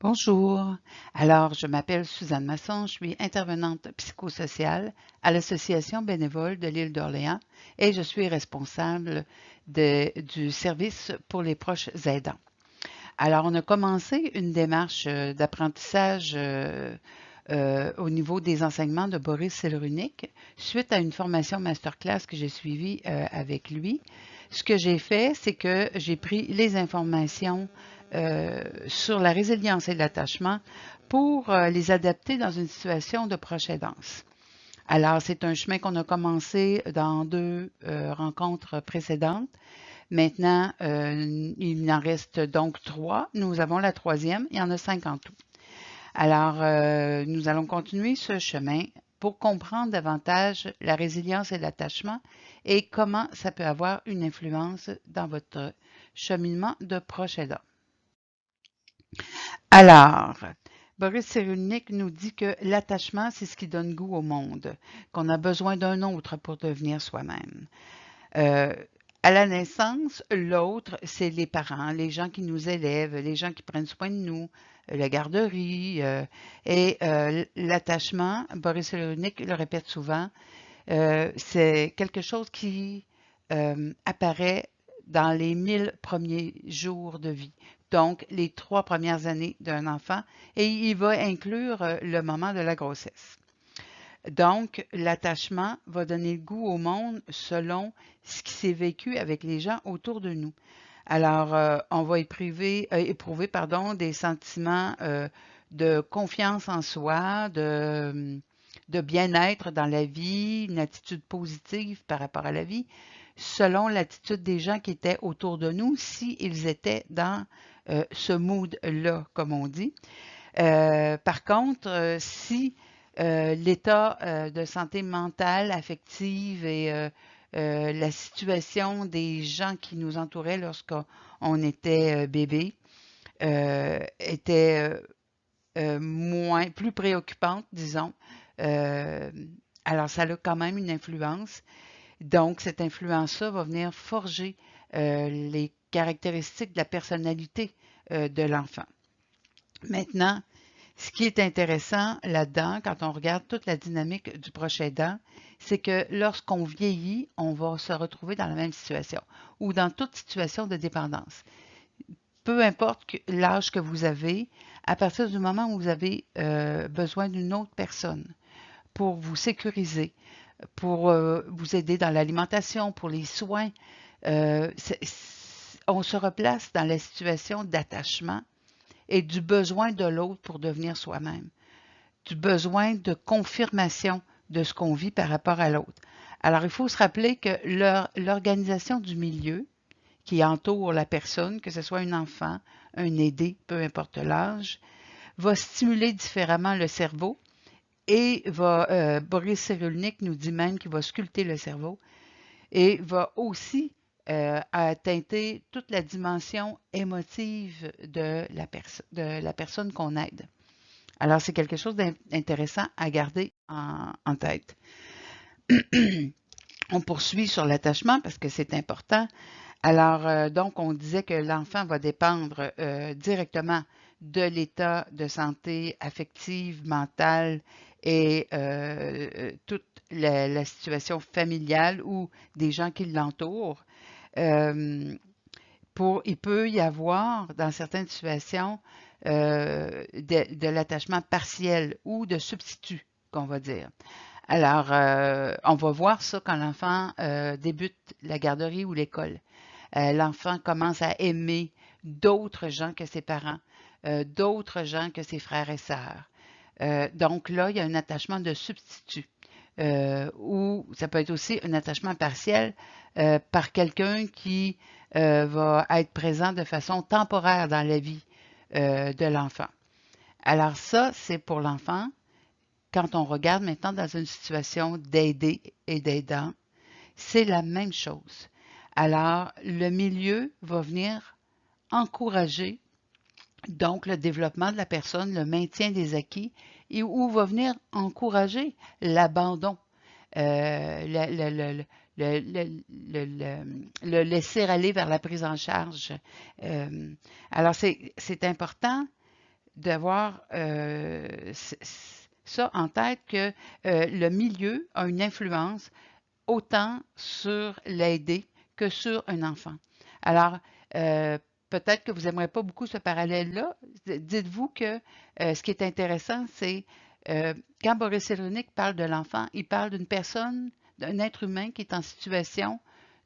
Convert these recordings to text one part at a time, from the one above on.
Bonjour. Alors, je m'appelle Suzanne Masson, je suis intervenante psychosociale à l'Association bénévole de l'île d'Orléans et je suis responsable du service pour les proches aidants. Alors, on a commencé une démarche d'apprentissage au niveau des enseignements de Boris Cyrulnik suite à une formation masterclass que j'ai suivie avec lui. Ce que j'ai fait, c'est que j'ai pris les informations sur la résilience et l'attachement pour les adapter dans une situation de proche aidance. Alors, c'est un chemin qu'on a commencé dans deux rencontres précédentes. Maintenant, il en reste donc trois. Nous avons la troisième. Il y en a 5 en tout. Alors, nous allons continuer ce chemin pour comprendre davantage la résilience et l'attachement et comment ça peut avoir une influence dans votre cheminement de proche aidant. Alors, Boris Cyrulnik nous dit que l'attachement, c'est ce qui donne goût au monde, qu'on a besoin d'un autre pour devenir soi-même. Euh, à la naissance, l'autre, c'est les parents, les gens qui nous élèvent, les gens qui prennent soin de nous, la garderie. L'attachement, Boris Cyrulnik le répète souvent, c'est quelque chose qui apparaît dans les 1000 premiers jours de vie, donc les 3 premières années d'un enfant, et il va inclure le moment de la grossesse. Donc, l'attachement va donner le goût au monde selon ce qui s'est vécu avec les gens autour de nous. Alors, on va éprouver des sentiments de confiance en soi, de bien-être dans la vie, une attitude positive par rapport à la vie, selon l'attitude des gens qui étaient autour de nous, s'ils étaient dans ce mood-là, comme on dit. Par contre, si l'état de santé mentale, affective et la situation des gens qui nous entouraient lorsqu'on était bébé était plus préoccupante, disons. Euh, alors, ça a quand même une influence. Donc, cette influence-là va venir forger les caractéristiques de la personnalité de l'enfant. Maintenant, ce qui est intéressant là-dedans, quand on regarde toute la dynamique du proche aidant, c'est que lorsqu'on vieillit, on va se retrouver dans la même situation ou dans toute situation de dépendance. Peu importe l'âge que vous avez, à partir du moment où vous avez besoin d'une autre personne pour vous sécuriser, pour vous aider dans l'alimentation, pour les soins, on se replace dans la situation d'attachement et du besoin de l'autre pour devenir soi-même, du besoin de confirmation de ce qu'on vit par rapport à l'autre. Alors, il faut se rappeler que l'organisation du milieu qui entoure la personne, que ce soit un enfant, un aidé, peu importe l'âge, va stimuler différemment le cerveau et Boris Cyrulnik nous dit même qu'il va sculpter le cerveau et va aussi teinter toute la dimension émotive de la personne qu'on aide. Alors, c'est quelque chose d'intéressant à garder en tête. On poursuit sur l'attachement parce que c'est important. Alors, donc, on disait que l'enfant va dépendre directement de l'état de santé affective, mentale et toute la situation familiale ou des gens qui l'entourent. Euh, il peut y avoir, dans certaines situations, de l'attachement partiel ou de substitut, qu'on va dire. Alors, on va voir ça quand l'enfant débute la garderie ou l'école. L'enfant commence à aimer d'autres gens que ses parents, d'autres gens que ses frères et sœurs. Donc là, il y a un attachement de substitut. Ou ça peut être aussi un attachement partiel par quelqu'un qui va être présent de façon temporaire dans la vie de l'enfant. Alors ça, c'est pour l'enfant. Quand on regarde maintenant dans une situation d'aider et d'aidant, c'est la même chose. Alors, le milieu va venir encourager donc le développement de la personne, le maintien des acquis, et où va venir encourager l'abandon, le laisser aller vers la prise en charge. Alors, c'est important d'avoir ça en tête que le milieu a une influence autant sur l'aider que sur un enfant. Alors, peut-être que vous n'aimerez pas beaucoup ce parallèle-là. Dites-vous que ce qui est intéressant, c'est quand Boris Cyrulnik parle de l'enfant, il parle d'une personne, d'un être humain qui est en situation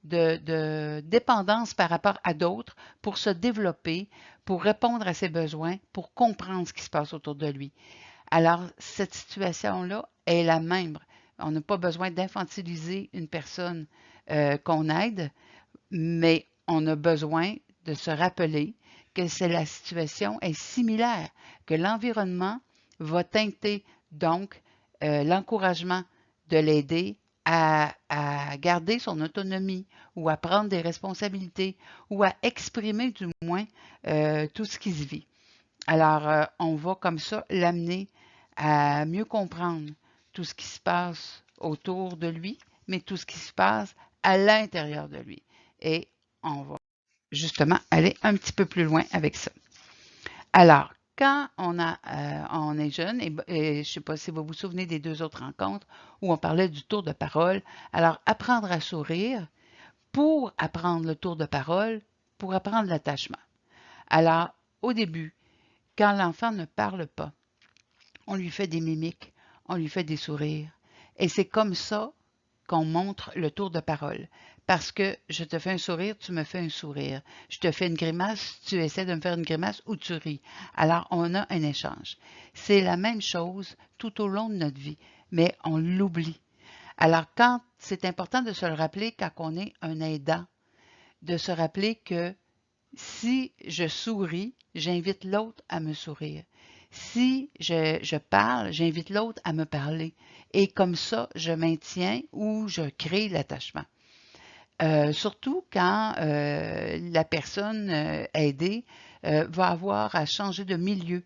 de dépendance par rapport à d'autres pour se développer, pour répondre à ses besoins, pour comprendre ce qui se passe autour de lui. Alors, cette situation-là est la même. On n'a pas besoin d'infantiliser une personne qu'on aide, mais on a besoin de se rappeler que la situation est similaire, que l'environnement va teinter donc l'encouragement de l'aider à garder son autonomie ou à prendre des responsabilités ou à exprimer du moins tout ce qui se vit. Alors, on va comme ça l'amener à mieux comprendre tout ce qui se passe autour de lui, mais tout ce qui se passe à l'intérieur de lui. Et on va justement aller un petit peu plus loin avec ça. Alors, quand on est jeune, et je ne sais pas si vous vous souvenez des 2 autres rencontres où on parlait du tour de parole, alors apprendre à sourire pour apprendre le tour de parole, pour apprendre l'attachement. Alors, au début, quand l'enfant ne parle pas, on lui fait des mimiques, on lui fait des sourires. Et c'est comme ça qu'on montre le tour de parole. Parce que je te fais un sourire, tu me fais un sourire. Je te fais une grimace, tu essaies de me faire une grimace ou tu ris. Alors, on a un échange. C'est la même chose tout au long de notre vie, mais on l'oublie. Alors, quand c'est important de se le rappeler quand on est un aidant, de se rappeler que si je souris, j'invite l'autre à me sourire. Si je parle, j'invite l'autre à me parler. Et comme ça, je maintiens ou je crée l'attachement. Surtout quand la personne aidée va avoir à changer de milieu,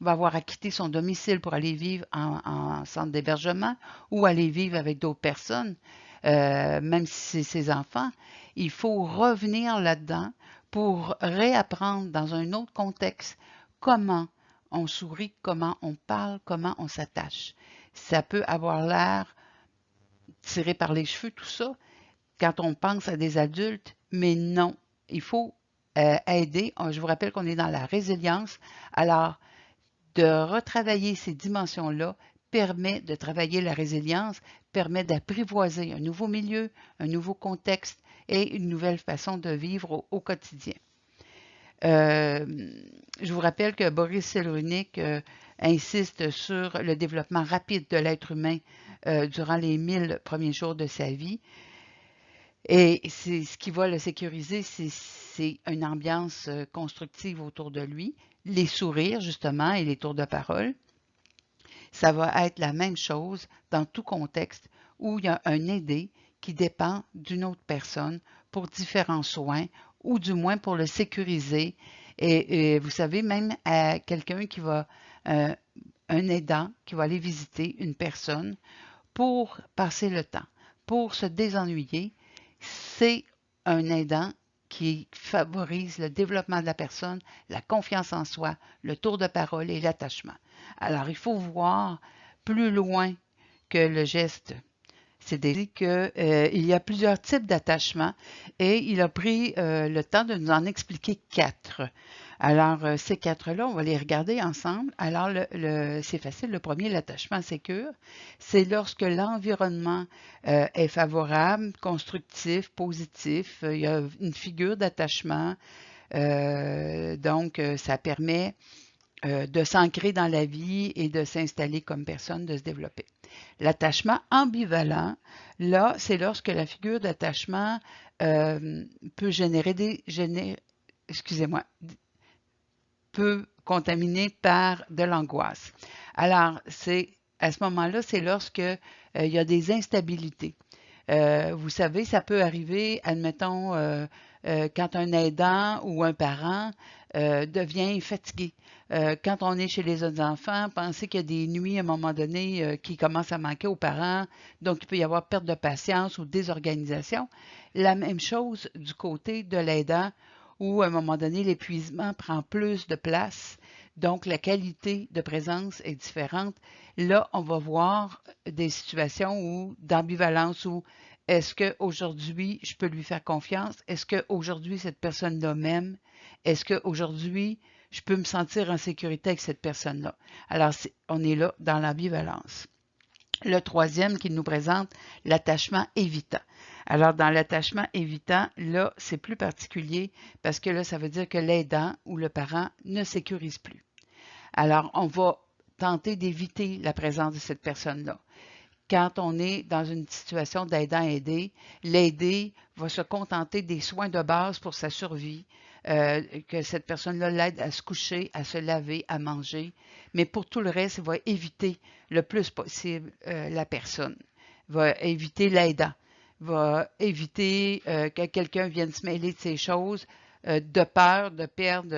va avoir à quitter son domicile pour aller vivre en centre d'hébergement ou aller vivre avec d'autres personnes, même si c'est ses enfants, il faut revenir là-dedans pour réapprendre dans un autre contexte comment on sourit, comment on parle, comment on s'attache. Ça peut avoir l'air tiré par les cheveux, tout ça, quand on pense à des adultes, mais non, il faut aider. Je vous rappelle qu'on est dans la résilience. Alors, de retravailler ces dimensions-là permet de travailler la résilience, permet d'apprivoiser un nouveau milieu, un nouveau contexte et une nouvelle façon de vivre au quotidien. Je vous rappelle que Boris Cyrulnik insiste sur le développement rapide de l'être humain durant les 1000 premiers jours de sa vie. Et c'est ce qui va le sécuriser, c'est une ambiance constructive autour de lui, les sourires justement et les tours de parole. Ça va être la même chose dans tout contexte où il y a un aidé qui dépend d'une autre personne pour différents soins ou du moins pour le sécuriser. Et vous savez, même à quelqu'un qui va, un aidant qui va aller visiter une personne pour passer le temps, pour se désennuyer, c'est un aidant qui favorise le développement de la personne, la confiance en soi, le tour de parole et l'attachement. Alors, il faut voir plus loin que le geste. C'est-à-dire qu'il y a plusieurs types d'attachements et il a pris le temps de nous en expliquer 4. Alors, ces 4-là, on va les regarder ensemble. Alors, c'est facile. Le premier, l'attachement sécure, c'est lorsque l'environnement est favorable, constructif, positif. Il y a une figure d'attachement. Donc, ça permet de s'ancrer dans la vie et de s'installer comme personne, de se développer. L'attachement ambivalent, là, c'est lorsque la figure d'attachement peut peut contaminer par de l'angoisse. Alors, à ce moment-là, c'est lorsque il y a des instabilités. Vous savez, ça peut arriver, admettons, quand un aidant ou un parent devient fatigué. Quand on est chez les autres enfants, pensez qu'il y a des nuits à un moment donné qui commencent à manquer aux parents, donc il peut y avoir perte de patience ou désorganisation. La même chose du côté de l'aidant où à un moment donné l'épuisement prend plus de place. Donc, la qualité de présence est différente. Là, on va voir des situations où d'ambivalence où est-ce qu'aujourd'hui, je peux lui faire confiance? Est-ce qu'aujourd'hui, cette personne-là m'aime? Est-ce qu'aujourd'hui, je peux me sentir en sécurité avec cette personne-là? Alors, on est là dans l'ambivalence. Le troisième qui nous présente l'attachement évitant. Alors, dans l'attachement évitant, là, c'est plus particulier parce que là, ça veut dire que l'aidant ou le parent ne sécurise plus. Alors, on va tenter d'éviter la présence de cette personne-là. Quand on est dans une situation d'aidant-aidé, l'aidé va se contenter des soins de base pour sa survie, que cette personne-là l'aide à se coucher, à se laver, à manger, mais pour tout le reste, il va éviter le plus possible la personne, va éviter l'aidant, va éviter que quelqu'un vienne se mêler de ces choses, de peur de perdre,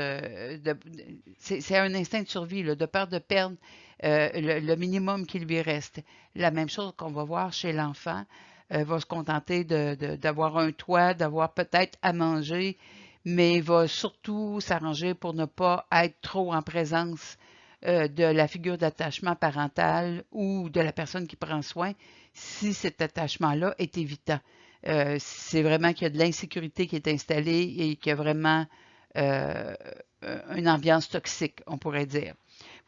c'est un instinct de survie, là, de peur de perdre le minimum qui lui reste. La même chose qu'on va voir chez l'enfant, va se contenter d'avoir un toit, d'avoir peut-être à manger, mais va surtout s'arranger pour ne pas être trop en présence de la figure d'attachement parental ou de la personne qui prend soin si cet attachement-là est évitant. C'est vraiment qu'il y a de l'insécurité qui est installée et qu'il y a vraiment euh, une ambiance toxique, on pourrait dire.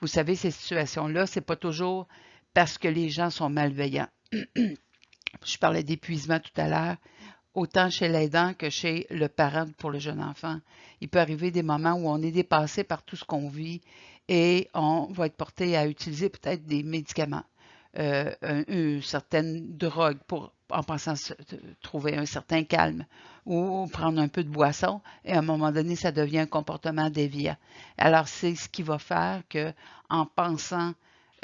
Vous savez, ces situations-là, c'est pas toujours parce que les gens sont malveillants. Je parlais d'épuisement tout à l'heure, autant chez l'aidant que chez le parent pour le jeune enfant. Il peut arriver des moments où on est dépassé par tout ce qu'on vit et on va être porté à utiliser peut-être des médicaments, une certaine drogue en pensant trouver un certain calme ou prendre un peu de boisson et à un moment donné, ça devient un comportement déviant. Alors, c'est ce qui va faire que en pensant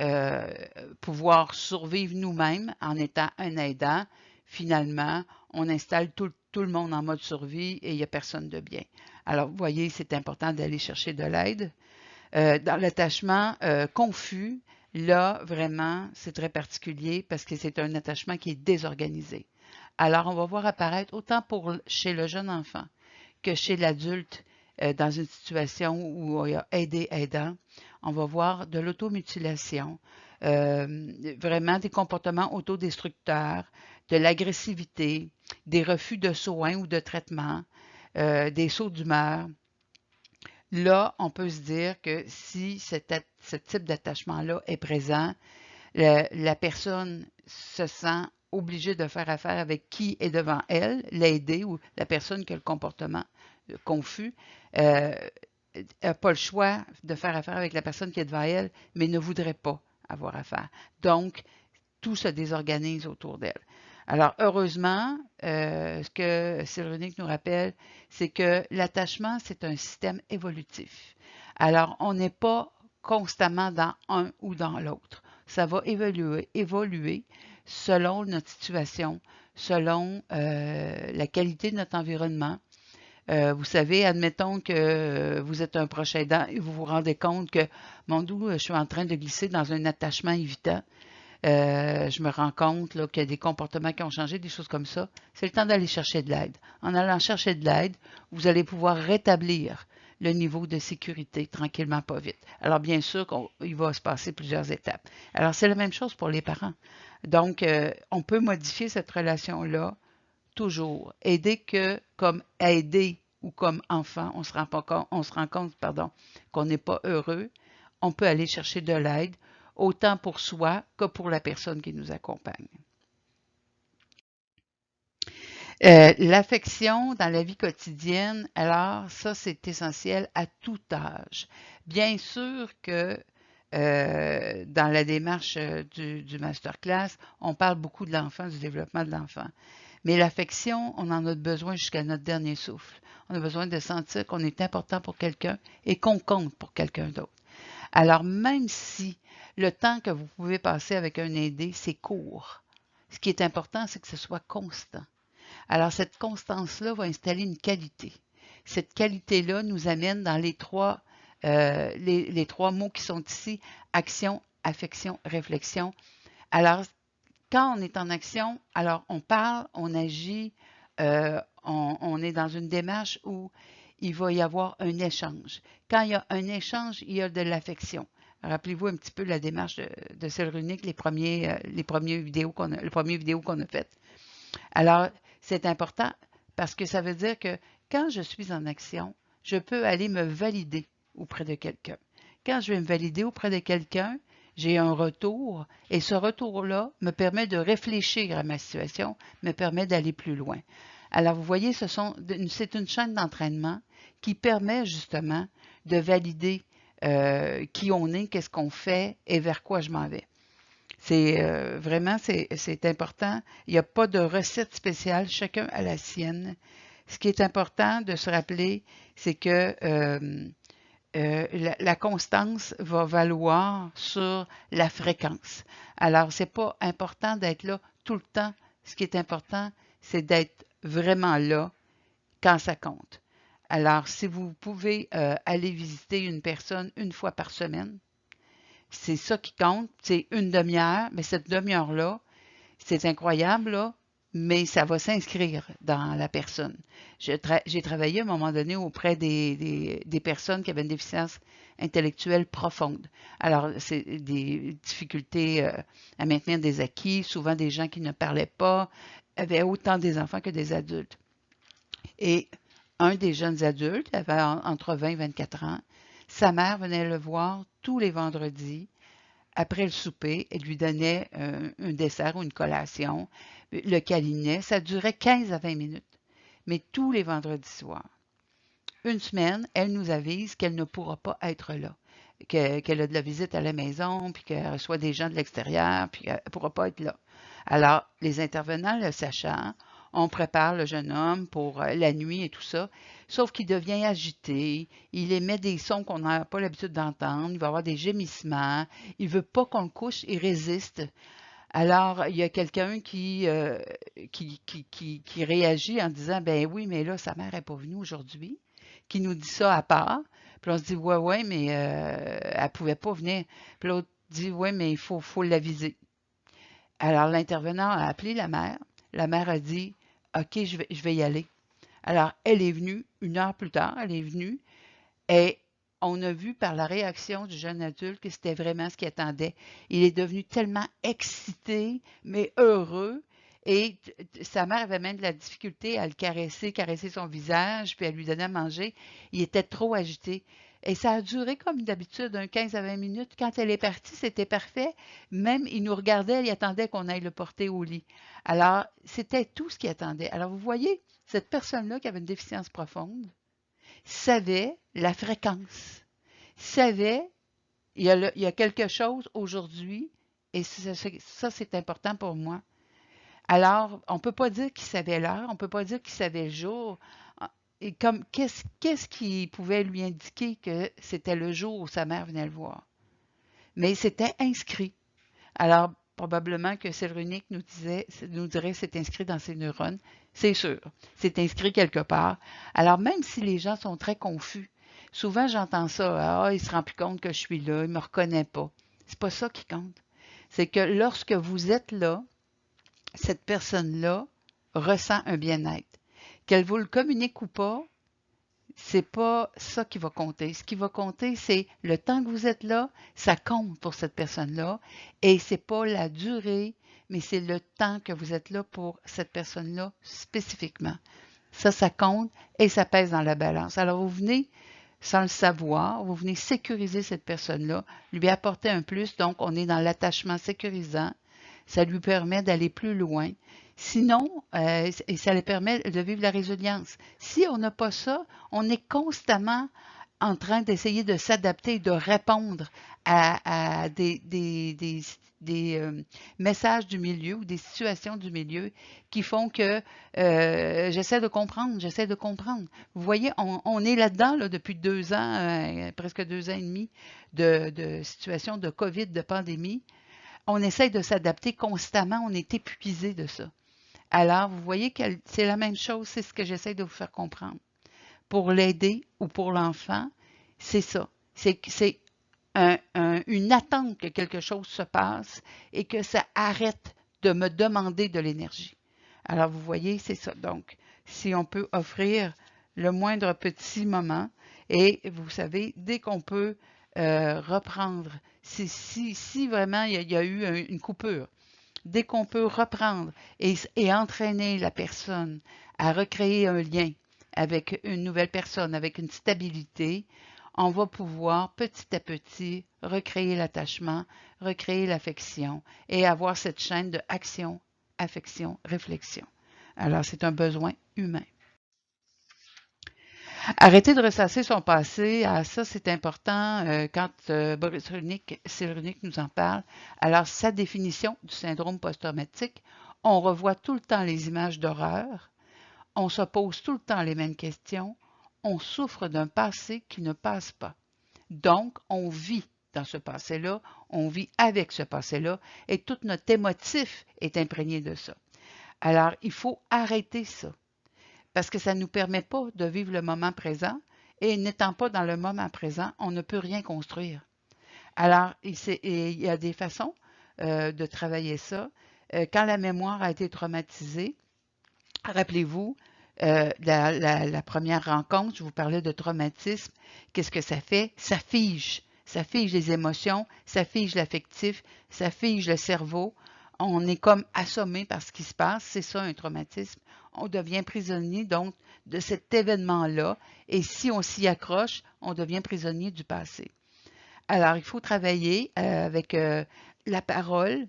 euh, pouvoir survivre nous-mêmes en étant un aidant, finalement, on installe tout le monde en mode survie et il n'y a personne de bien. Alors, vous voyez, c'est important d'aller chercher de l'aide. Dans l'attachement confus, là, vraiment, c'est très particulier parce que c'est un attachement qui est désorganisé. Alors, on va voir apparaître autant chez le jeune enfant que chez l'adulte dans une situation où il y a aidé-aidant. On va voir de l'automutilation, vraiment des comportements autodestructeurs, de l'agressivité, des refus de soins ou de traitement, des sauts d'humeur. Là, on peut se dire que si ce type d'attachement-là est présent, la personne se sent obligée de faire affaire avec qui est devant elle, l'aider ou la personne qui a le comportement confus, n'a pas le choix de faire affaire avec la personne qui est devant elle, mais ne voudrait pas avoir affaire. Donc, tout se désorganise autour d'elle. Alors, heureusement, ce que Cyrulnik nous rappelle, c'est que l'attachement, c'est un système évolutif. Alors, on n'est pas constamment dans un ou dans l'autre. Ça va évoluer selon notre situation, selon la qualité de notre environnement. Vous savez, admettons que vous êtes un proche aidant et vous vous rendez compte que, mon Dieu, je suis en train de glisser dans un attachement évitant. Je me rends compte qu'il y a des comportements qui ont changé, des choses comme ça. C'est le temps d'aller chercher de l'aide. En allant chercher de l'aide, vous allez pouvoir rétablir le niveau de sécurité tranquillement, pas vite. Alors, bien sûr qu'il va se passer plusieurs étapes. Alors, c'est la même chose pour les parents. Donc, on peut modifier cette relation-là toujours. Et dès que, comme aider ou comme enfant, on se rend compte qu'on n'est pas heureux, on peut aller chercher de l'aide, autant pour soi que pour la personne qui nous accompagne. L'affection dans la vie quotidienne, alors ça, c'est essentiel à tout âge. Bien sûr que dans la démarche du masterclass, on parle beaucoup de l'enfant, du développement de l'enfant. Mais l'affection, on en a besoin jusqu'à notre dernier souffle. On a besoin de sentir qu'on est important pour quelqu'un et qu'on compte pour quelqu'un d'autre. Alors, même si le temps que vous pouvez passer avec un aidé, c'est court, ce qui est important, c'est que ce soit constant. Alors, cette constance-là va installer une qualité. Cette qualité-là nous amène dans les trois mots qui sont ici, action, affection, réflexion. Alors, quand on est en action, alors on parle, on agit, on est dans une démarche où il va y avoir un échange. Quand il y a un échange, il y a de l'affection. Rappelez-vous un petit peu la démarche de Cellrunic, les premières vidéos le premier vidéo qu'on a fait. Alors, c'est important parce que ça veut dire que quand je suis en action, je peux aller me valider auprès de quelqu'un. Quand je vais me valider auprès de quelqu'un, j'ai un retour et ce retour-là me permet de réfléchir à ma situation, me permet d'aller plus loin. Alors, vous voyez, c'est une chaîne d'entraînement qui permet justement de valider qui on est, qu'est-ce qu'on fait et vers quoi je m'en vais. Vraiment, c'est important. Il n'y a pas de recette spéciale, chacun a la sienne. Ce qui est important de se rappeler, c'est que la constance va valoir sur la fréquence. Alors, c'est pas important d'être là tout le temps. Ce qui est important, c'est d'être vraiment là quand ça compte. Alors, si vous pouvez aller visiter une personne une fois par semaine, c'est ça qui compte, c'est une demi-heure, mais cette demi-heure-là, c'est incroyable, là, mais ça va s'inscrire dans la personne. J'ai travaillé à un moment donné auprès des personnes qui avaient une déficience intellectuelle profonde. Alors, c'est des difficultés à maintenir des acquis, souvent des gens qui ne parlaient pas, avaient autant des enfants que des adultes. Et un des jeunes adultes avait entre 20 et 24 ans. Sa mère venait le voir tous les vendredis après le souper. Elle lui donnait un dessert ou une collation, le câlinait. Ça durait 15 à 20 minutes, mais tous les vendredis soirs. Une semaine, elle nous avise qu'elle ne pourra pas être là, qu'elle a de la visite à la maison, puis qu'elle reçoit des gens de l'extérieur, puis qu'elle ne pourra pas être là. Alors, les intervenants, le sachant, on prépare le jeune homme pour la nuit et tout ça, sauf qu'il devient agité, il émet des sons qu'on n'a pas l'habitude d'entendre, il va avoir des gémissements, il ne veut pas qu'on le couche, il résiste. Alors, il y a quelqu'un qui réagit en disant, ben oui, mais là, sa mère n'est pas venue aujourd'hui, qui nous dit ça à part. Puis on se dit, ouais, ouais, mais elle ne pouvait pas venir. Puis l'autre dit, ouais, mais il faut l'aviser. Alors, l'intervenant a appelé la mère. La mère a dit, OK, je vais y aller. Alors, elle est venue, une heure plus tard, elle est venue, et on a vu par la réaction du jeune adulte que c'était vraiment ce qu'il attendait. Il est devenu tellement excité, mais heureux, et sa mère avait même de la difficulté à le caresser son visage, puis à lui donner à manger. Il était trop agité. Et ça a duré comme d'habitude, un 15 à 20 minutes. Quand elle est partie, c'était parfait. Même, il nous regardait, il attendait qu'on aille le porter au lit. Alors, c'était tout ce qu'il attendait. Alors, vous voyez, cette personne-là qui avait une déficience profonde savait la fréquence, savait, il y a quelque chose aujourd'hui, et ça c'est important pour moi. Alors, on ne peut pas dire qu'il savait l'heure, on ne peut pas dire qu'il savait le jour. Et comme, qu'est-ce qui pouvait lui indiquer que c'était le jour où sa mère venait le voir? Mais c'était inscrit. Alors, probablement que Cellrunic nous dirait que c'est inscrit dans ses neurones. C'est sûr. C'est inscrit quelque part. Alors, même si les gens sont très confus, souvent j'entends ça. Ah, il se rend plus compte que je suis là, il me reconnaît pas. C'est pas ça qui compte. C'est que lorsque vous êtes là, cette personne-là ressent un bien-être. Qu'elle vous le communique ou pas, c'est pas ça qui va compter. Ce qui va compter, c'est le temps que vous êtes là, ça compte pour cette personne-là. Et c'est pas la durée, mais c'est le temps que vous êtes là pour cette personne-là spécifiquement. Ça compte et ça pèse dans la balance. Alors, vous venez, sans le savoir, vous venez sécuriser cette personne-là, lui apporter un plus. Donc, on est dans l'attachement sécurisant. Ça lui permet d'aller plus loin. Sinon, et ça lui permet de vivre la résilience. Si on n'a pas ça, on est constamment en train d'essayer de s'adapter, de répondre à des messages du milieu ou des situations du milieu qui font que j'essaie de comprendre, j'essaie de comprendre. Vous voyez, on est là-dedans là, depuis 2 ans, presque 2 ans et demi de situation de COVID, de pandémie. On essaie de s'adapter constamment, on est épuisé de ça. Alors, vous voyez que c'est la même chose, c'est ce que j'essaie de vous faire comprendre. Pour l'aider ou pour l'enfant, c'est ça. C'est une attente que quelque chose se passe et que ça arrête de me demander de l'énergie. Alors, vous voyez, c'est ça. Donc, si on peut offrir le moindre petit moment. Et vous savez, dès qu'on peut reprendre, si vraiment il y a eu une coupure, dès qu'on peut reprendre et entraîner la personne à recréer un lien avec une nouvelle personne, avec une stabilité, on va pouvoir petit à petit recréer l'attachement, recréer l'affection et avoir cette chaîne de action, affection, réflexion. Alors, c'est un besoin humain. Arrêter de ressasser son passé, ça c'est important quand Boris Cyrulnik nous en parle. Alors, sa définition du syndrome post-traumatique, on revoit tout le temps les images d'horreur, on se pose tout le temps les mêmes questions, on souffre d'un passé qui ne passe pas. Donc, on vit dans ce passé-là, on vit avec ce passé-là et tout notre émotif est imprégné de ça. Alors, il faut arrêter ça parce que ça ne nous permet pas de vivre le moment présent et n'étant pas dans le moment présent, on ne peut rien construire. Alors, il y a des façons de travailler ça. Quand la mémoire a été traumatisée, rappelez-vous, la première rencontre, je vous parlais de traumatisme. Qu'est-ce que ça fait? Ça fige. Ça fige les émotions, ça fige l'affectif, ça fige le cerveau. On est comme assommé par ce qui se passe. C'est ça un traumatisme. On devient prisonnier donc de cet événement-là. Et si on s'y accroche, on devient prisonnier du passé. Alors, il faut travailler avec la parole.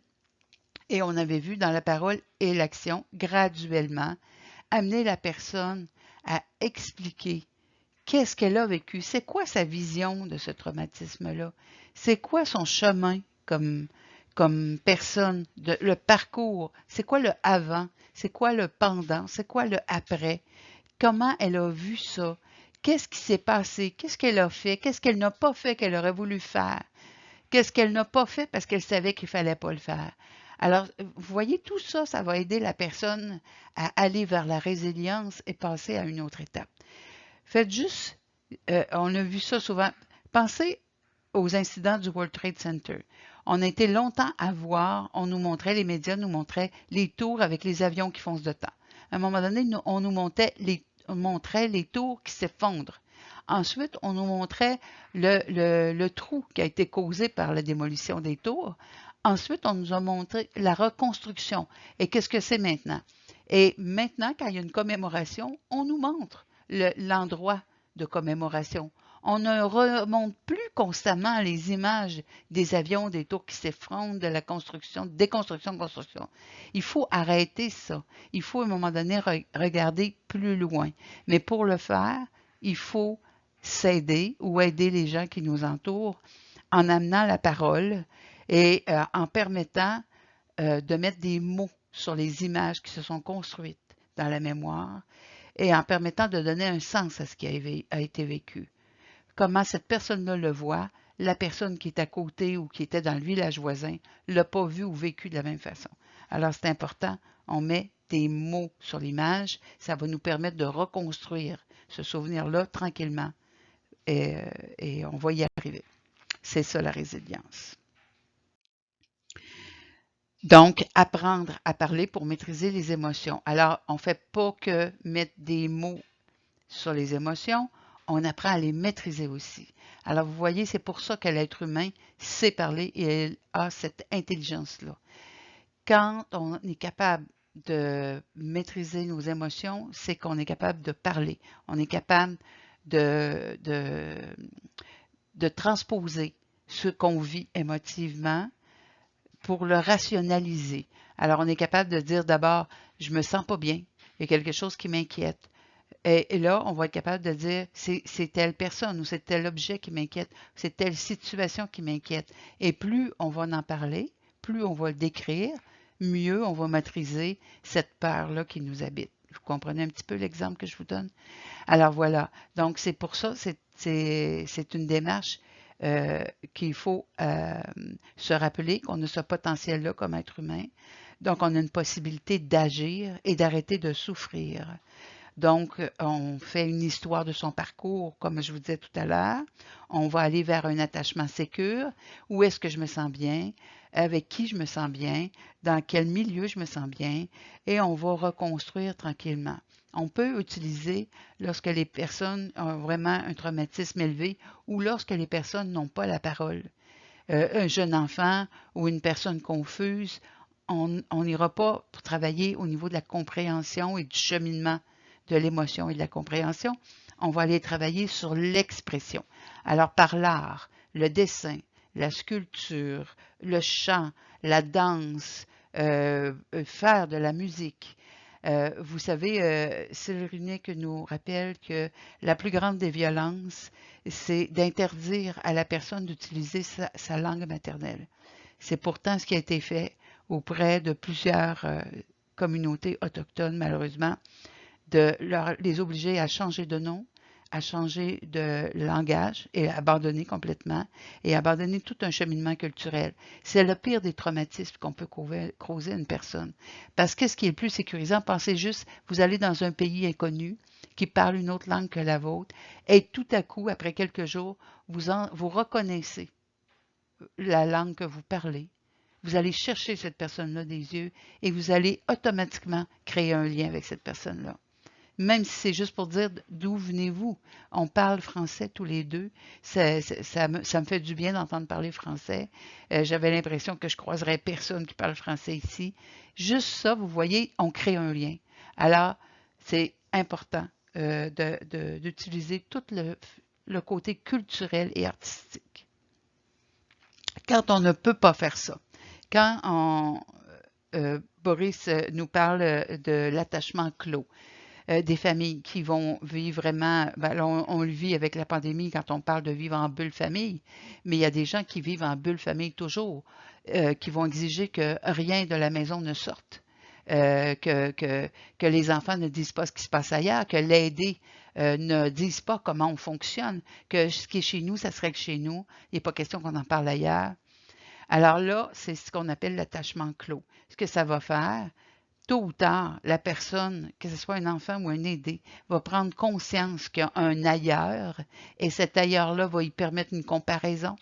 Et on avait vu dans la parole et l'action graduellement amener la personne à expliquer qu'est-ce qu'elle a vécu, c'est quoi sa vision de ce traumatisme-là, c'est quoi son chemin comme personne, le parcours, c'est quoi le avant, c'est quoi le pendant, c'est quoi le après, comment elle a vu ça, qu'est-ce qui s'est passé, qu'est-ce qu'elle a fait, qu'est-ce qu'elle n'a pas fait qu'elle aurait voulu faire, qu'est-ce qu'elle n'a pas fait parce qu'elle savait qu'il ne fallait pas le faire. Alors, vous voyez, tout ça, ça va aider la personne à aller vers la résilience et passer à une autre étape. Faites juste, on a vu ça souvent, pensez aux incidents du World Trade Center. On a été longtemps à voir, on nous montrait, les médias nous montraient les tours avec les avions qui foncent dedans. À un moment donné, on nous montrait les tours qui s'effondrent. Ensuite, on nous montrait le trou qui a été causé par la démolition des tours. Ensuite, on nous a montré la reconstruction. Et qu'est-ce que c'est maintenant? Et maintenant, quand il y a une commémoration, on nous montre l'endroit de commémoration. On ne remonte plus constamment les images des avions, des tours qui s'effondrent, de la construction, déconstruction, construction. Il faut arrêter ça. Il faut à un moment donné regarder plus loin. Mais pour le faire, il faut s'aider ou aider les gens qui nous entourent en amenant la parole et en permettant de mettre des mots sur les images qui se sont construites dans la mémoire et en permettant de donner un sens à ce qui a été vécu. Comment cette personne-là le voit, la personne qui est à côté ou qui était dans le village voisin ne l'a pas vu ou vécu de la même façon. Alors c'est important, on met des mots sur l'image, ça va nous permettre de reconstruire ce souvenir-là tranquillement et on va y arriver. C'est ça la résilience. Donc, apprendre à parler pour maîtriser les émotions. Alors, on ne fait pas que mettre des mots sur les émotions, on apprend à les maîtriser aussi. Alors, vous voyez, c'est pour ça que l'être humain sait parler et il a cette intelligence-là. Quand on est capable de maîtriser nos émotions, c'est qu'on est capable de parler. On est capable de transposer ce qu'on vit émotivement pour le rationaliser. Alors, on est capable de dire d'abord, je me sens pas bien, il y a quelque chose qui m'inquiète. Et là, on va être capable de dire, c'est telle personne ou c'est tel objet qui m'inquiète, c'est telle situation qui m'inquiète. Et plus on va en parler, plus on va le décrire, mieux on va maîtriser cette peur-là qui nous habite. Vous comprenez un petit peu l'exemple que je vous donne? Alors voilà, donc c'est pour ça, c'est une démarche qu'il faut se rappeler qu'on a ce potentiel-là comme être humain. Donc, on a une possibilité d'agir et d'arrêter de souffrir. Donc, on fait une histoire de son parcours, comme je vous disais tout à l'heure. On va aller vers un attachement sécure. Où est-ce que je me sens bien? Avec qui je me sens bien? Dans quel milieu je me sens bien? Et on va reconstruire tranquillement. On peut utiliser lorsque les personnes ont vraiment un traumatisme élevé ou lorsque les personnes n'ont pas la parole. Un jeune enfant ou une personne confuse, on n'ira pas pour travailler au niveau de la compréhension et du cheminement de l'émotion et de la compréhension. On va aller travailler sur l'expression. Alors, par l'art, le dessin, la sculpture, le chant, la danse, faire de la musique. Vous savez, Cyrulnik nous rappelle que la plus grande des violences, c'est d'interdire à la personne d'utiliser sa langue maternelle. C'est pourtant ce qui a été fait auprès de plusieurs communautés autochtones, malheureusement, de les obliger à changer de nom, à changer de langage et abandonner complètement et abandonner tout un cheminement culturel. C'est le pire des traumatismes qu'on peut causer à une personne. Parce que ce qui est le plus sécurisant, pensez juste, vous allez dans un pays inconnu qui parle une autre langue que la vôtre et tout à coup, après quelques jours, vous reconnaissez la langue que vous parlez. Vous allez chercher cette personne-là des yeux et vous allez automatiquement créer un lien avec cette personne-là. Même si c'est juste pour dire d'où venez-vous. On parle français tous les deux. Ça me fait du bien d'entendre parler français. J'avais l'impression que je croiserais personne qui parle français ici. Juste ça, vous voyez, on crée un lien. Alors, c'est important d'utiliser tout le côté culturel et artistique. Quand on ne peut pas faire ça, quand Boris nous parle de l'attachement clos, des familles qui vont vivre vraiment, ben là, on le vit avec la pandémie quand on parle de vivre en bulle famille, mais il y a des gens qui vivent en bulle famille toujours, qui vont exiger que rien de la maison ne sorte, que les enfants ne disent pas ce qui se passe ailleurs, que l'aidé ne dise pas comment on fonctionne, que ce qui est chez nous, ça serait que chez nous, il n'est pas question qu'on en parle ailleurs. Alors là, c'est ce qu'on appelle l'attachement clos. Ce que ça va faire, tôt ou tard, la personne, que ce soit un enfant ou un aidé, va prendre conscience qu'il y a un ailleurs et cet ailleurs-là va lui permettre une comparaison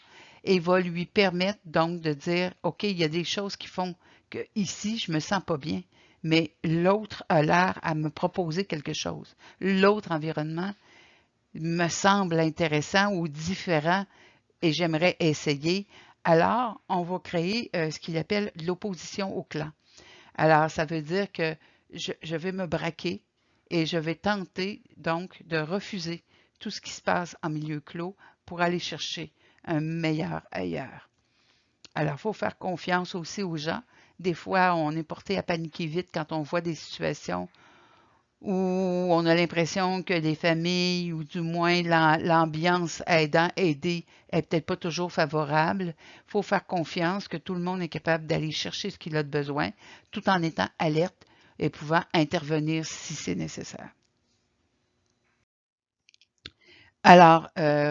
et va lui permettre donc de dire, OK, il y a des choses qui font que ici, je me sens pas bien, mais l'autre a l'air à me proposer quelque chose. L'autre environnement me semble intéressant ou différent et j'aimerais essayer. Alors, on va créer ce qu'il appelle l'opposition au clan. Alors, ça veut dire que je vais me braquer et je vais tenter donc de refuser tout ce qui se passe en milieu clos pour aller chercher un meilleur ailleurs. Alors, il faut faire confiance aussi aux gens. Des fois, on est porté à paniquer vite quand on voit des situations où on a l'impression que les familles, ou du moins l'ambiance aider, est peut-être pas toujours favorable. Il faut faire confiance que tout le monde est capable d'aller chercher ce qu'il a de besoin, tout en étant alerte et pouvant intervenir si c'est nécessaire. Alors,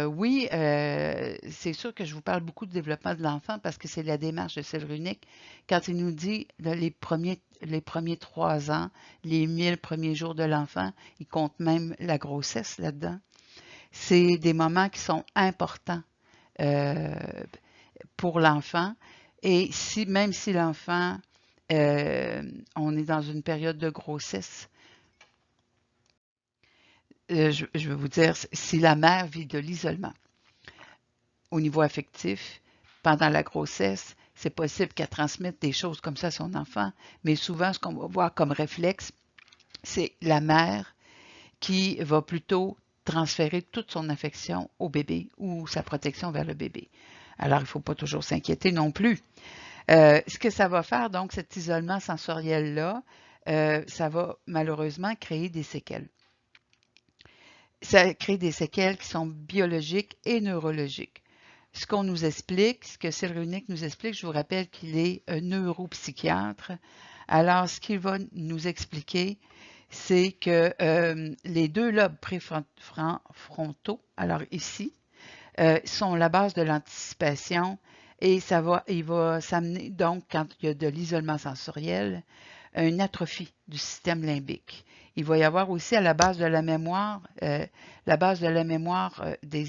oui, c'est sûr que je vous parle beaucoup de développement de l'enfant parce que c'est la démarche de Cyrulnik. Quand il nous dit là, les premiers 3 ans, les 1000 premiers jours de l'enfant, il compte même la grossesse là-dedans. C'est des moments qui sont importants euh, pour l'enfant. Et si, même si l'enfant, on est dans une période de grossesse, je vais vous dire, si la mère vit de l'isolement, au niveau affectif, pendant la grossesse, c'est possible qu'elle transmette des choses comme ça à son enfant, mais souvent, ce qu'on va voir comme réflexe, c'est la mère qui va plutôt transférer toute son affection au bébé ou sa protection vers le bébé. Alors, il ne faut pas toujours s'inquiéter non plus. Ce que ça va faire, donc, cet isolement sensoriel-là, ça va malheureusement créer des séquelles. Ça crée des séquelles qui sont biologiques et neurologiques. Ce qu'on nous explique, ce que Cyrulnik nous explique, je vous rappelle qu'il est un neuropsychiatre. Alors, ce qu'il va nous expliquer, c'est que les deux lobes préfrontaux, alors ici, sont la base de l'anticipation et il va s'amener, donc, quand il y a de l'isolement sensoriel, une atrophie du système limbique. Il va y avoir aussi à la base de la mémoire,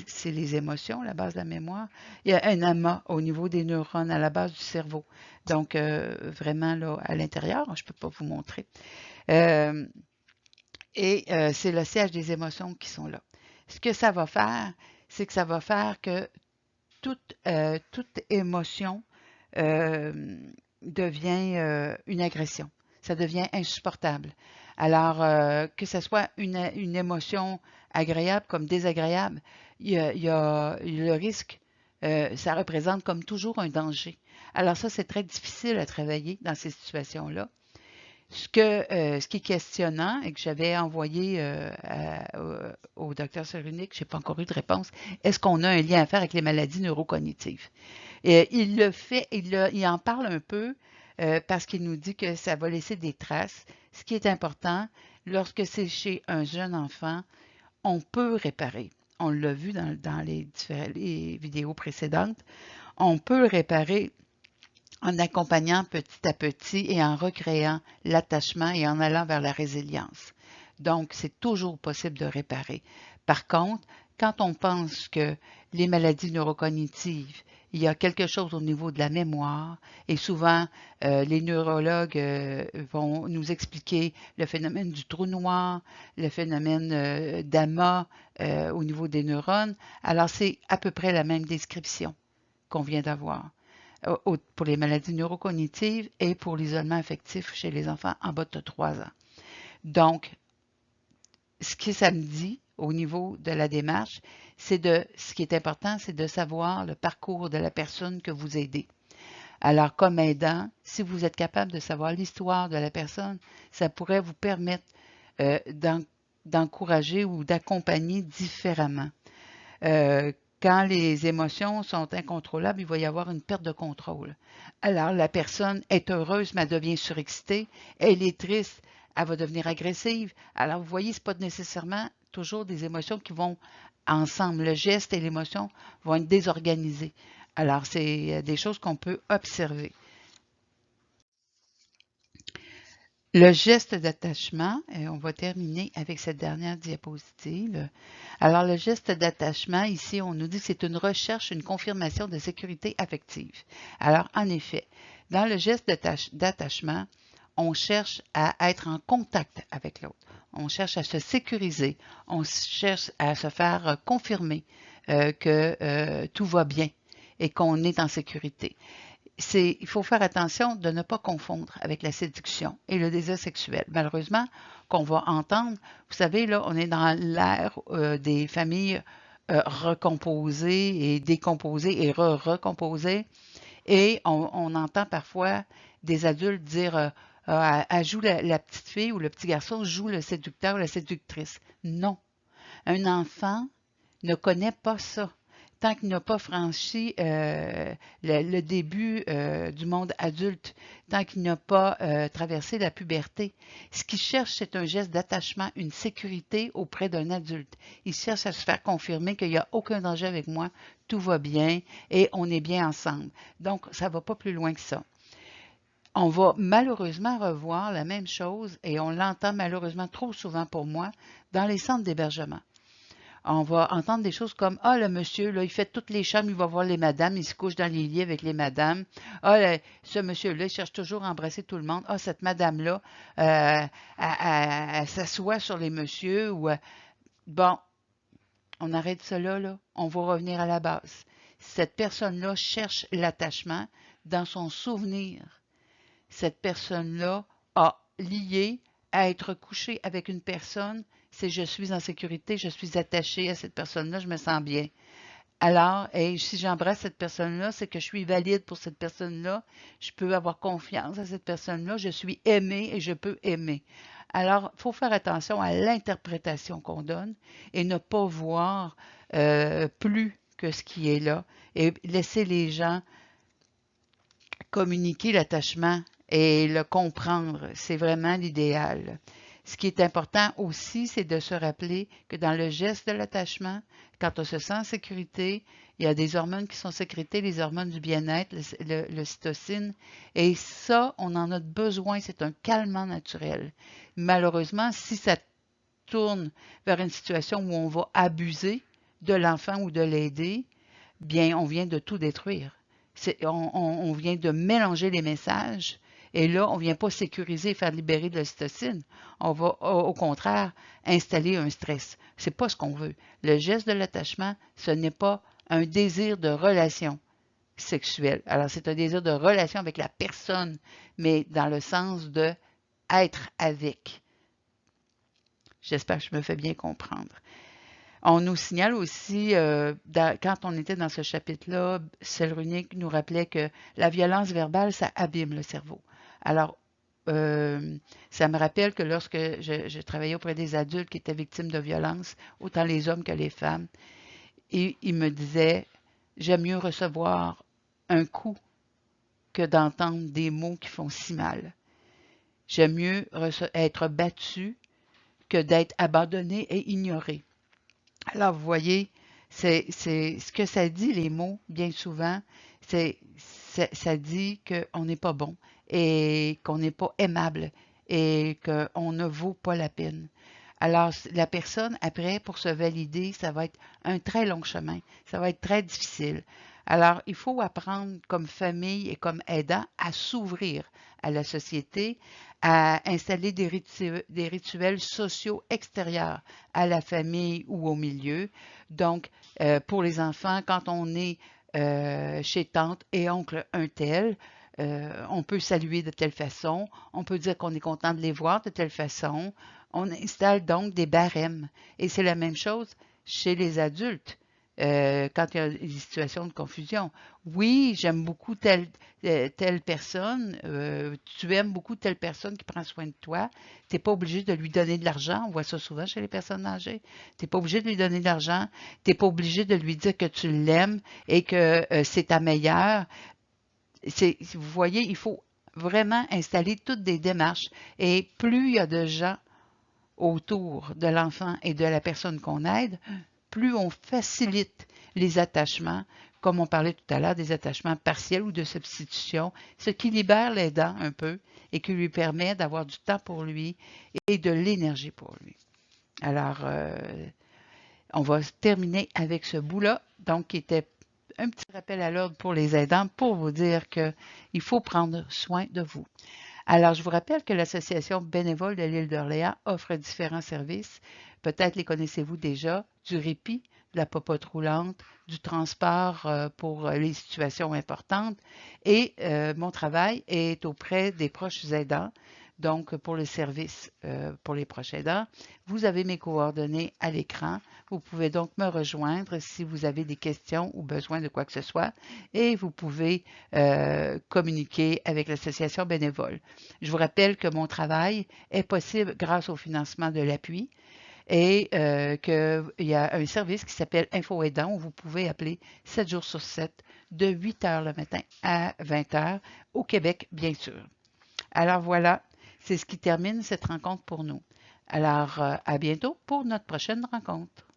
c'est les émotions, la base de la mémoire. Il y a un amas au niveau des neurones à la base du cerveau. Donc, vraiment là, à l'intérieur, je ne peux pas vous montrer. C'est le siège des émotions qui sont là. Ce que ça va faire, c'est que ça va faire que toute émotion devient une agression. Ça devient insupportable. Alors, que ce soit une émotion agréable comme désagréable, il y a le risque, ça représente comme toujours un danger. Alors ça, c'est très difficile à travailler dans ces situations-là. Ce qui est questionnant et que j'avais envoyé au docteur Cyrulnik, je n'ai pas encore eu de réponse, est-ce qu'on a un lien à faire avec les maladies neurocognitives? Et il le fait, il en parle un peu parce qu'il nous dit que ça va laisser des traces. Ce qui est important, lorsque c'est chez un jeune enfant, on peut réparer. On l'a vu dans les vidéos précédentes. On peut réparer en accompagnant petit à petit et en recréant l'attachement et en allant vers la résilience. Donc, c'est toujours possible de réparer. Par contre, quand on pense que les maladies neurocognitives, il y a quelque chose au niveau de la mémoire et souvent les neurologues vont nous expliquer le phénomène du trou noir, le phénomène d'amas au niveau des neurones. Alors, c'est à peu près la même description qu'on vient d'avoir pour les maladies neurocognitives et pour l'isolement affectif chez les enfants en bas de 3 ans. Donc, ce que ça me dit au niveau de la démarche, ce qui est important, c'est de savoir le parcours de la personne que vous aidez. Alors, comme aidant, si vous êtes capable de savoir l'histoire de la personne, ça pourrait vous permettre d'encourager ou d'accompagner différemment. Quand les émotions sont incontrôlables, il va y avoir une perte de contrôle. Alors, la personne est heureuse, mais elle devient surexcitée. Elle est triste, elle va devenir agressive. Alors, vous voyez, ce n'est pas nécessairement toujours des émotions qui vont ensemble. Le geste et l'émotion vont être désorganisés. Alors, c'est des choses qu'on peut observer. Le geste d'attachement, et on va terminer avec cette dernière diapositive. Alors, le geste d'attachement, ici, on nous dit que c'est une recherche, une confirmation de sécurité affective. Alors, en effet, dans le geste d'attachement, on cherche à être en contact avec l'autre. On cherche à se sécuriser. On cherche à se faire confirmer que tout va bien et qu'on est en sécurité. Il faut faire attention de ne pas confondre avec la séduction et le désir sexuel. Malheureusement, qu'on va entendre, vous savez, là, on est dans l'ère des familles recomposées et décomposées et recomposées. Et on entend parfois des adultes dire elle joue la petite fille ou le petit garçon joue le séducteur ou la séductrice. Non. Un enfant ne connaît pas ça tant qu'il n'a pas franchi le début du monde adulte, tant qu'il n'a pas traversé la puberté. Ce qu'il cherche, c'est un geste d'attachement, une sécurité auprès d'un adulte. Il cherche à se faire confirmer qu'il n'y a aucun danger avec moi, tout va bien et on est bien ensemble. Donc, ça ne va pas plus loin que ça. On va malheureusement revoir la même chose et on l'entend malheureusement trop souvent pour moi dans les centres d'hébergement. On va entendre des choses comme « Ah, le monsieur, là, il fait toutes les chambres, il va voir les madames, il se couche dans les lits avec les madames. Ah, ce monsieur-là, il cherche toujours à embrasser tout le monde. Ah, cette madame-là, elle s'assoit sur les messieurs. » ou Bon, on arrête cela, là. On va revenir à la base. Cette personne-là cherche l'attachement dans son souvenir. Cette personne-là a lié à être couché avec une personne, c'est je suis en sécurité, je suis attaché à cette personne-là, je me sens bien. Alors, si j'embrasse cette personne-là, c'est que je suis valide pour cette personne-là, je peux avoir confiance à cette personne-là, je suis aimé et je peux aimer. Alors, il faut faire attention à l'interprétation qu'on donne et ne pas voir plus que ce qui est là et laisser les gens communiquer l'attachement et le comprendre. C'est vraiment l'idéal. Ce qui est important aussi, c'est de se rappeler que dans le geste de l'attachement, quand on se sent en sécurité, il y a des hormones qui sont sécrétées, les hormones du bien-être, l'ocytocine, et ça, on en a besoin, c'est un calmant naturel. Malheureusement, si ça tourne vers une situation où on va abuser de l'enfant ou de l'aider, bien, on vient de tout détruire. On vient de mélanger les messages et là, on ne vient pas sécuriser et faire libérer de l'ocytocine. On va, au contraire, installer un stress. Ce n'est pas ce qu'on veut. Le geste de l'attachement, ce n'est pas un désir de relation sexuelle. Alors, c'est un désir de relation avec la personne, mais dans le sens de être avec. J'espère que je me fais bien comprendre. On nous signale aussi, quand on était dans ce chapitre-là, Cyrulnik nous rappelait que la violence verbale, ça abîme le cerveau. Alors, ça me rappelle que lorsque je travaillais auprès des adultes qui étaient victimes de violences, autant les hommes que les femmes, et ils me disaient, j'aime mieux recevoir un coup que d'entendre des mots qui font si mal. J'aime mieux être battu que d'être abandonné et ignoré. Alors, vous voyez, c'est ce que ça dit, les mots, bien souvent, ça dit qu'on n'est pas bon et qu'on n'est pas aimable et qu'on ne vaut pas la peine. Alors, la personne, après, pour se valider, ça va être un très long chemin. Ça va être très difficile. Alors, il faut apprendre comme famille et comme aidant à s'ouvrir à la société, à installer des rituels sociaux extérieurs à la famille ou au milieu. Donc, pour les enfants, quand on est chez tante et oncle un tel, on peut saluer de telle façon, on peut dire qu'on est content de les voir de telle façon. On installe donc des barèmes. Et c'est la même chose chez les adultes. Quand il y a des situations de confusion. Oui, j'aime beaucoup telle personne, tu aimes beaucoup telle personne qui prend soin de toi, tu n'es pas obligé de lui donner de l'argent, on voit ça souvent chez les personnes âgées, tu n'es pas obligé de lui donner de l'argent, tu n'es pas obligé de lui dire que tu l'aimes et que c'est ta meilleure. Vous voyez, il faut vraiment installer toutes des démarches et plus il y a de gens autour de l'enfant et de la personne qu'on aide, plus on facilite les attachements, comme on parlait tout à l'heure, des attachements partiels ou de substitution, ce qui libère l'aidant un peu et qui lui permet d'avoir du temps pour lui et de l'énergie pour lui. Alors, on va terminer avec ce bout-là, donc qui était un petit rappel à l'ordre pour les aidants pour vous dire qu'il faut prendre soin de vous. Alors, je vous rappelle que l'Association bénévole de l'île d'Orléans offre différents services. Peut-être les connaissez-vous déjà, du répit, de la popote roulante, du transport pour les situations importantes. Et mon travail est auprès des proches aidants. Donc, pour le service pour les proches aidants, vous avez mes coordonnées à l'écran. Vous pouvez donc me rejoindre si vous avez des questions ou besoin de quoi que ce soit et vous pouvez communiquer avec l'association bénévole. Je vous rappelle que mon travail est possible grâce au financement de l'appui et qu'il y a un service qui s'appelle Info Aidant où vous pouvez appeler 7 jours sur 7 de 8 heures le matin à 20 heures au Québec, bien sûr. Alors voilà, c'est ce qui termine cette rencontre pour nous. Alors, à bientôt pour notre prochaine rencontre.